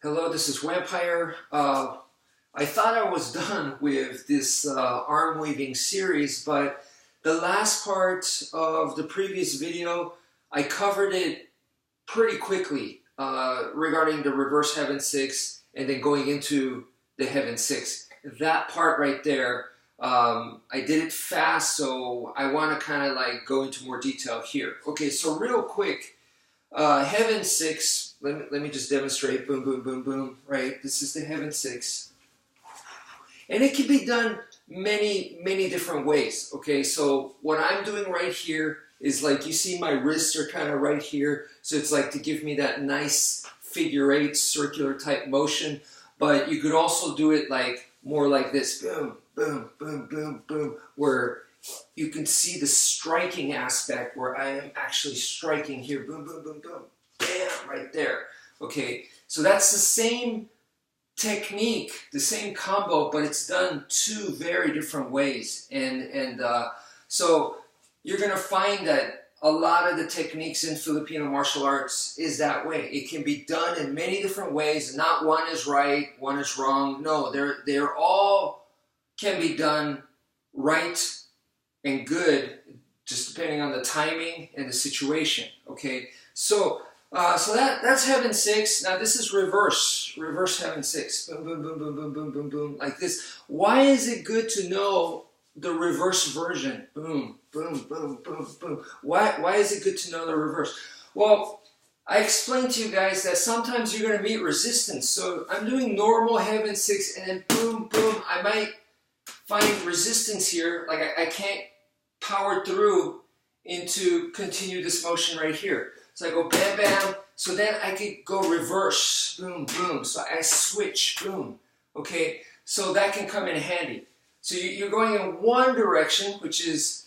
Hello, this is wmpyr. I thought I was done with this arm weaving series, but the last part of the previous video, I covered it pretty quickly regarding the reverse heaven six and then going into the heaven six. That part right there, I did it fast, so I want to kind of like go into more detail here. Okay, so real quick, heaven six. Let me just demonstrate. Boom, boom, boom, boom. Right. This is the heaven six, and it can be done many different ways. Okay. So what I'm doing right here is like you see my wrists are kind of right here, so it's like to give me that nice figure eight circular type motion. But you could also do it like more like this. Boom, boom, boom, boom, boom, where you can see the striking aspect where I am actually striking here. Boom, boom, boom, boom. Bam, right there. Okay, so that's the same technique, the same combo, but it's done two very different ways. And so you're going to find that a lot of the techniques in Filipino martial arts is that way. It can be done in many different ways. Not one is right, one is wrong. No, they're all can be done right and good, just depending on the timing and the situation. Okay, so that's heaven six. Now this is reverse heaven six. Boom, boom, boom, boom, boom, boom, boom, boom, like this. Why is it good to know the reverse version? Boom, boom, boom, boom, boom. Why is it good to know the reverse? Well, I explained to you guys that sometimes you're going to meet resistance. So I'm doing normal heaven six, and then boom, boom. I might find resistance here, like I can't power through into continue this motion right here. So I go bam, bam. So then I could go reverse, boom, boom. So I switch, boom. Okay, so that can come in handy. So you're going in one direction, which is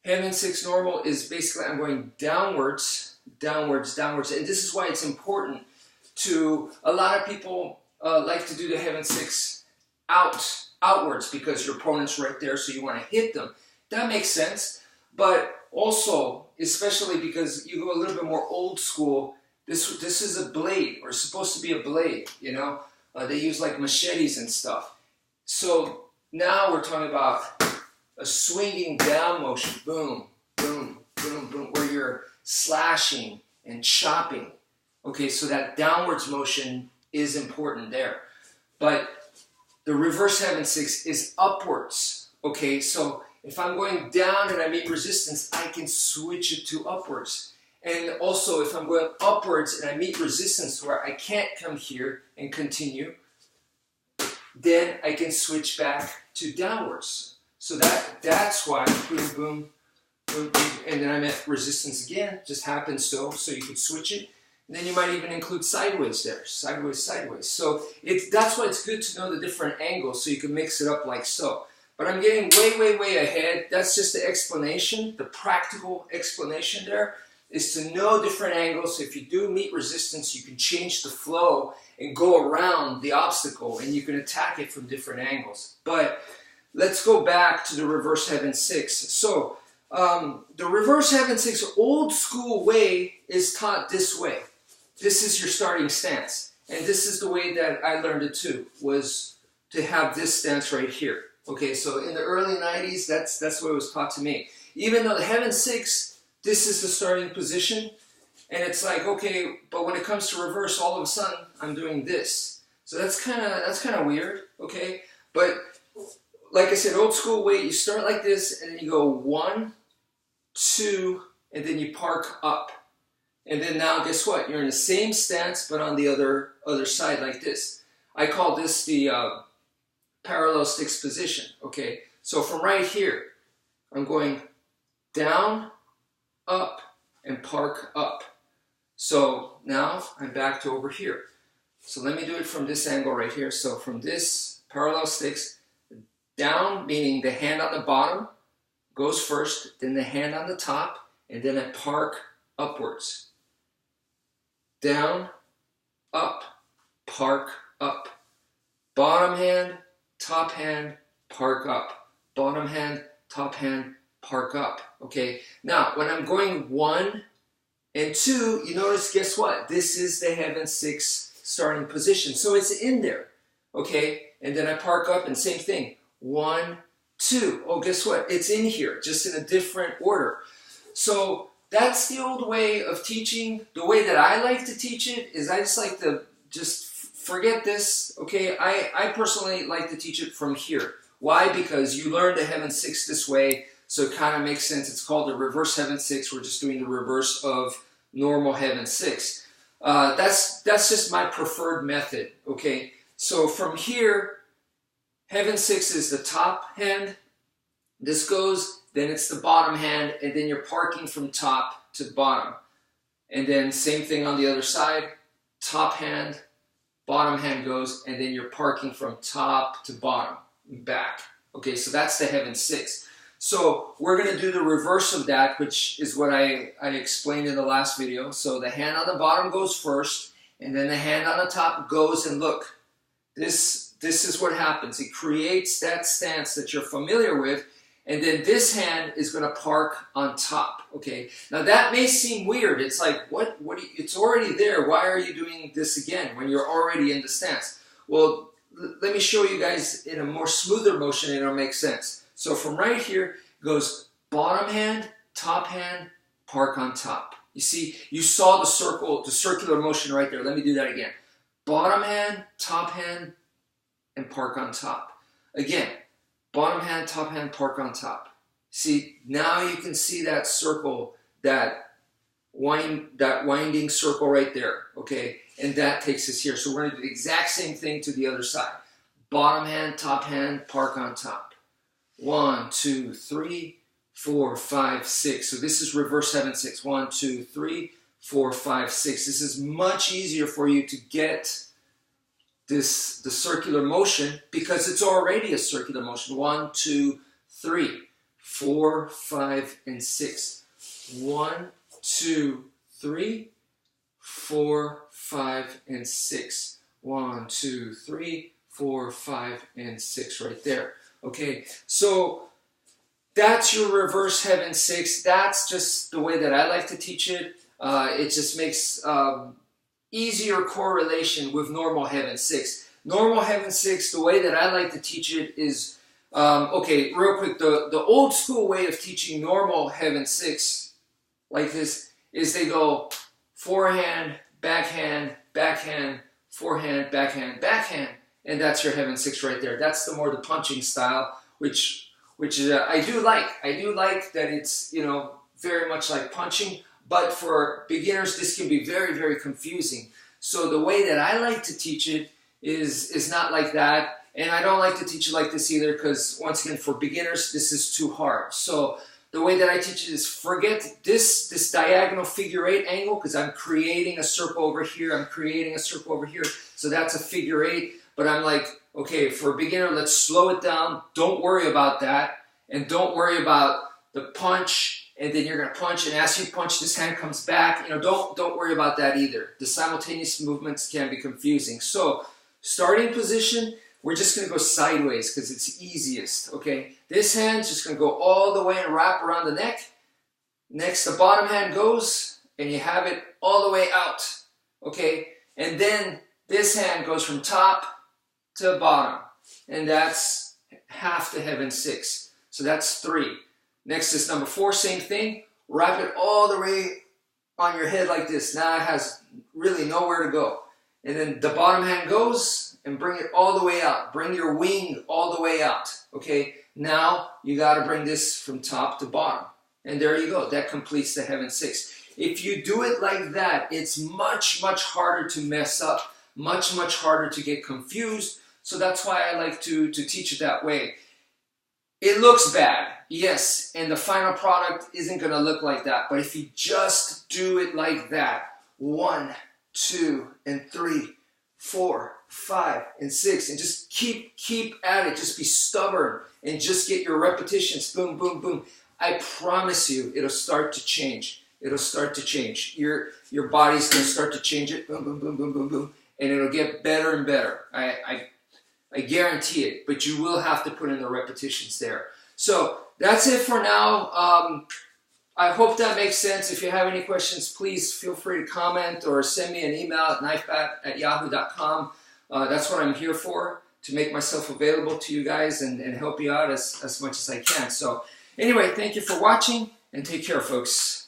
heaven six normal is basically I'm going downwards, downwards, downwards. And this is why it's important to, a lot of people like to do the heaven six outwards because your opponent's right there, so you want to hit them. That makes sense. But also, especially because you go a little bit more old school, this is a blade, or it's supposed to be a blade, you know? They use like machetes and stuff. So now we're talking about a swinging down motion, boom, boom, boom, boom, where you're slashing and chopping. Okay, so that downwards motion is important there. But the reverse heaven six is upwards. Okay, so if I'm going down and I meet resistance, I can switch it to upwards. And also, if I'm going upwards and I meet resistance where I can't come here and continue, then I can switch back to downwards. So that's why, boom, boom, boom, boom, and then I'm at resistance again, just happens so you can switch it. And then you might even include sideways there, sideways, sideways. So that's why it's good to know the different angles so you can mix it up like so. But I'm getting way ahead. That's just the explanation. The practical explanation there is to know different angles. So if you do meet resistance, you can change the flow and go around the obstacle, and you can attack it from different angles. But let's go back to the reverse heaven six. So the reverse heaven six old school way is taught this way. This is your starting stance. And this is the way that I learned it too, was to have this stance right here. Okay, so in the early 90s, that's what was taught to me. Even though the heaven six, this is the starting position, and it's like, okay, but when it comes to reverse, all of a sudden, I'm doing this. So that's kind of weird, okay? But like I said, old school way, you start like this, and then you go 1, 2, and then you park up. And then now, guess what? You're in the same stance, but on the other side like this. I call this the parallel sticks position. Okay, so from right here, I'm going down, up, and park up. So now I'm back to over here. So let me do it from this angle right here. So from this parallel sticks, down, meaning the hand on the bottom goes first, then the hand on the top, and then I park upwards. Down, up, park up. Bottom hand, top hand, park up. Bottom hand, top hand, park up. Okay, now when I'm going 1 and 2, you notice, guess what? This is the heaven six starting position. So it's in there, okay? And then I park up and same thing. 1, 2. Oh, guess what? It's in here, just in a different order. So that's the old way of teaching. The way that I like to teach it is I just like to just forget this, okay? I personally like to teach it from here. Why? Because you learn the heaven 6 this way, so it kind of makes sense. It's called the reverse heaven 6. We're just doing the reverse of normal heaven 6. That's just my preferred method, okay? So from here, heaven 6 is the top hand. This goes, then it's the bottom hand, and then you're parking from top to bottom. And then same thing on the other side, top hand, bottom hand goes, and then you're parking from top to bottom, back. Okay, so that's the heaven 6. So we're going to do the reverse of that, which is what I explained in the last video. So the hand on the bottom goes first, and then the hand on the top goes, and look, this is what happens. It creates that stance that you're familiar with, and then this hand is going to park on top, okay? Now that may seem weird. It's like, what it's already there. Why are you doing this again when you're already in the stance? Well, let me show you guys in a more smoother motion and it'll make sense. So from right here goes bottom hand, top hand, park on top. You see, you saw the circular motion right there. Let me do that again. Bottom hand, top hand, and park on top. Again, bottom hand, top hand, park on top. See, now you can see that circle, that winding circle right there, okay? And that takes us here. So we're gonna do the exact same thing to the other side. Bottom hand, top hand, park on top. 1, 2, 3, 4, 5, 6. So this is reverse heaven 6. 1, 2, 3, 4, 5, 6. This is much easier for you to get the circular motion because it's already a circular motion. 1, 2, 3, 4, 5, and 6. 1, 2, 3, 4, 5, and 6. 1, 2, 3, 4, 5, and 6 right there. Okay, so that's your reverse heaven 6. That's just the way that I like to teach it. It just makes easier correlation with normal heaven 6. Normal heaven 6, the way that I like to teach it is, okay, real quick, the old school way of teaching normal heaven 6 like this is they go forehand, backhand, backhand, forehand, backhand, backhand. And that's your heaven 6 right there. That's the punching style, which I do like. I do like that it's, you know, very much like punching. But for beginners, this can be very, very confusing. So the way that I like to teach it is not like that. And I don't like to teach it like this either because, once again, for beginners, this is too hard. So the way that I teach it is forget this diagonal figure 8 angle because I'm creating a circle over here. I'm creating a circle over here. So that's a figure 8. But I'm like, okay, for a beginner, let's slow it down. Don't worry about that. And don't worry about the punch. And then you're going to punch. And as you punch, this hand comes back. You know, don't worry about that either. The simultaneous movements can be confusing. So starting position, we're just going to go sideways because it's easiest. Okay, this hand's just going to go all the way and wrap around the neck. Next, the bottom hand goes. And you have it all the way out. Okay, and then this hand goes from top to bottom, and that's half the heaven 6. So that's 3. Next is number 4, same thing. Wrap it all the way on your head like this. Now it has really nowhere to go. And then the bottom hand goes and bring it all the way out. Bring your wing all the way out. Okay, now you got to bring this from top to bottom. And there you go. That completes the heaven 6. If you do it like that, it's much, much harder to mess up. Much, much harder to get confused. So that's why I like to teach it that way. It looks bad, yes, and the final product isn't going to look like that. But if you just do it like that, 1, 2, and 3, 4, 5, and 6, and just keep at it. Just be stubborn and just get your repetitions. Boom, boom, boom. I promise you, it'll start to change. It'll start to change. Your body's going to start to change it. Boom, boom, boom, boom, boom, boom. And it'll get better and better. I guarantee it, but you will have to put in the repetitions there. So that's it for now. I hope that makes sense. If you have any questions, please feel free to comment or send me an email at knifebat@yahoo.com. That's what I'm here for, to make myself available to you guys and help you out as much as I can. So anyway, thank you for watching, and take care, folks.